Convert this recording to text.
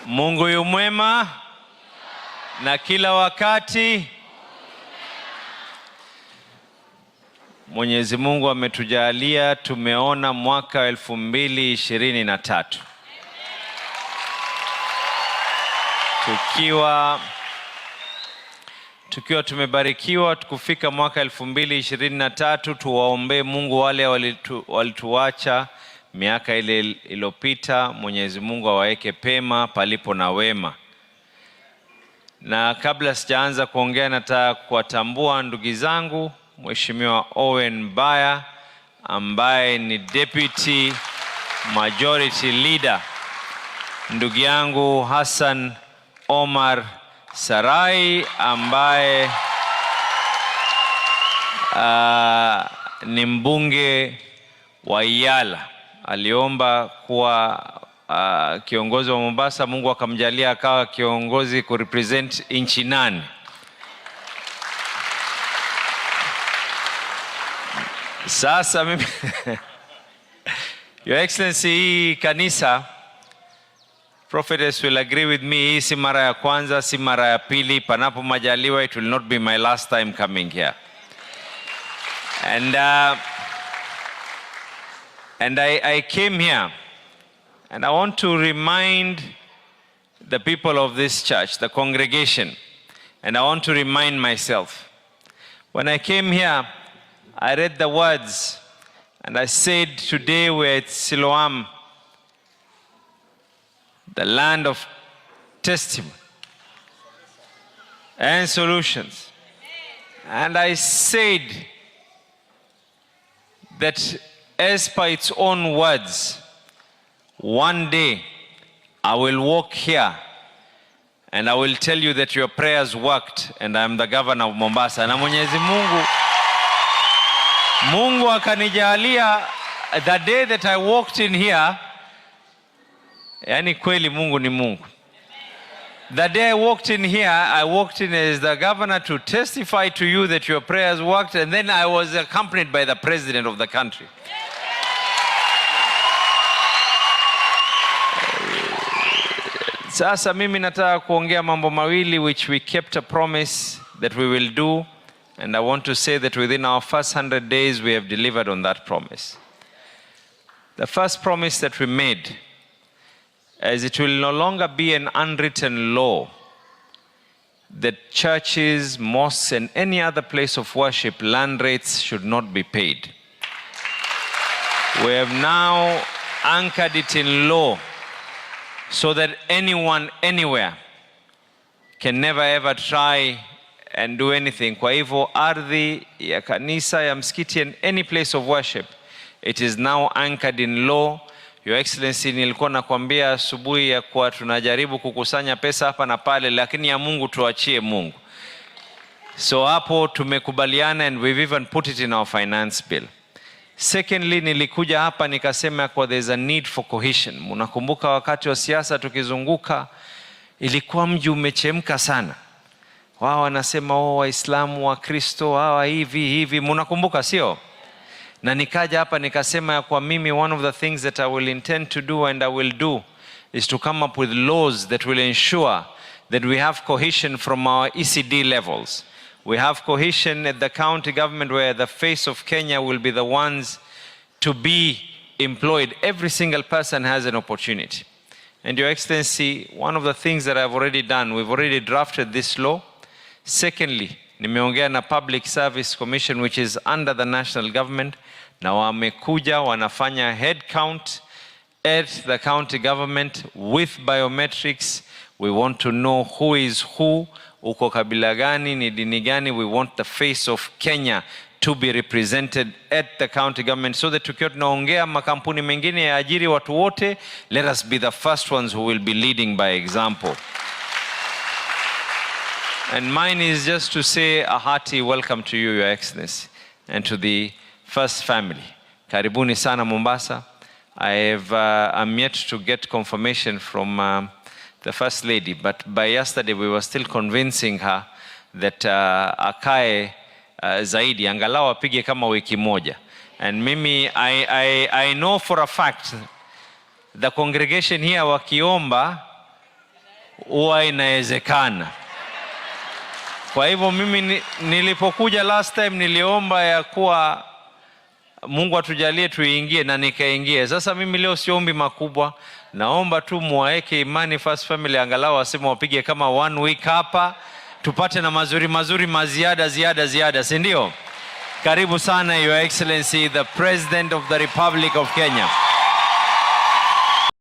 Mungu yu mwema na kila wakati. Mwenyezi Mungu ametujalia tumeona mwaka 2023. Tukiwa tumebarikiwa kufika mwaka 2023, tuwaombe Mungu wale walituacha miaka ile iliyopita. Mwenyezi Mungu awaweke pema palipo na wema. Na kabla sijaanza kuongea, nataka kuwatambua ndugu zangu, Mheshimiwa Owen Baya ambaye ni Deputy Majority Leader, ndugu yangu Hassan Omar Sarai ambaye ni mbunge wa Yala. Aliomba kuwa kiongozi wa Mombasa, Mungu akamjalia akawa kiongozi kurepresent nchi 8. Sasa mimi Your Excellency, hii kanisa, prophetess will agree with me, hii si mara ya kwanza, si mara ya pili. Panapo majaliwa, it will not be my last time coming here. And I came here and I want to remind the people of this church, the congregation, and I want to remind myself. When I came here, I read the words and I said, today we're at Siloam, the land of testimony and solutions. And I said that as per its own words, one day I will walk here and I will tell you that your prayers worked and I'm the governor of Mombasa. Na Mwenyezi Mungu akanijalia, the day that I walked in here, yani kweli Mungu ni Mungu. The day I walked in here, I walked in as the governor to testify to you that your prayers worked, and then I was accompanied by the president of the country. Sasa mimi nataka kuongea mambo mawili which we kept a promise that we will do, and I want to say that within our first 100 days we have delivered on that promise. The first promise that we made, as it will no longer be an unwritten law that churches, mosques, and any other place of worship, land rates should not be paid. We have now anchored it in law so that anyone, anywhere, can never ever try and do anything. Kwa hivyo ardhi ya kanisa, ya msikiti, and any place of worship, it is now anchored in law. Your Excellency, nilikuwa nakwambia asubuhi ya kuwa tunajaribu kukusanya pesa hapa na pale, lakini ya Mungu tuachie Mungu. So hapo tumekubaliana, and we've even put it in our finance bill. Secondly, nilikuja hapa nikasema kwa there's a need for cohesion. Mnakumbuka wakati wa siasa tukizunguka, ilikuwa mji umechemka sana. Wao wanasema Waislamu, Wakristo, hawa hivi. Mnakumbuka sio? Na nikaja hapa nikasema ya kwa mimi, one of the things that I will intend to do and I will do is to come up with laws that will ensure that we have cohesion from our ECD levels. We have cohesion at the county government where the face of Kenya will be the ones to be employed. Every single person has an opportunity. And Your Excellency, one of the things that I've already done, we've already drafted this law. Secondly, nimeongea na Public Service Commission which is under the national government, na wamekuja wanafanya head count at the county government with biometrics. We want to know who is who, uko kabila gani, ni dini gani. We want the face of Kenya to be represented at the county government, so that tukiwa tunaongea makampuni mengine ya ajiri watu wote, let us be the first ones who will be leading by example. And mine is just to say a hearty welcome to you, Your Excellency, and to the first family. Karibuni sana Mombasa. I'm yet to get confirmation from the First Lady, but by yesterday we were still convincing her that akae zaidi, angalau apige kama wiki moja. And mimi, I know for a fact the congregation here wakiomba huwa inawezekana. Kwa hivyo mimi nilipokuja last time niliomba ya kuwa Mungu atujalie tuingie na nikaingie. Sasa mimi leo siombi makubwa, naomba tu muwaeke imani First Family, angalau wasema wapige kama 1 week hapa, tupate na mazuri ziada, si ndio? Karibu sana Your Excellency the President of the Republic of Kenya.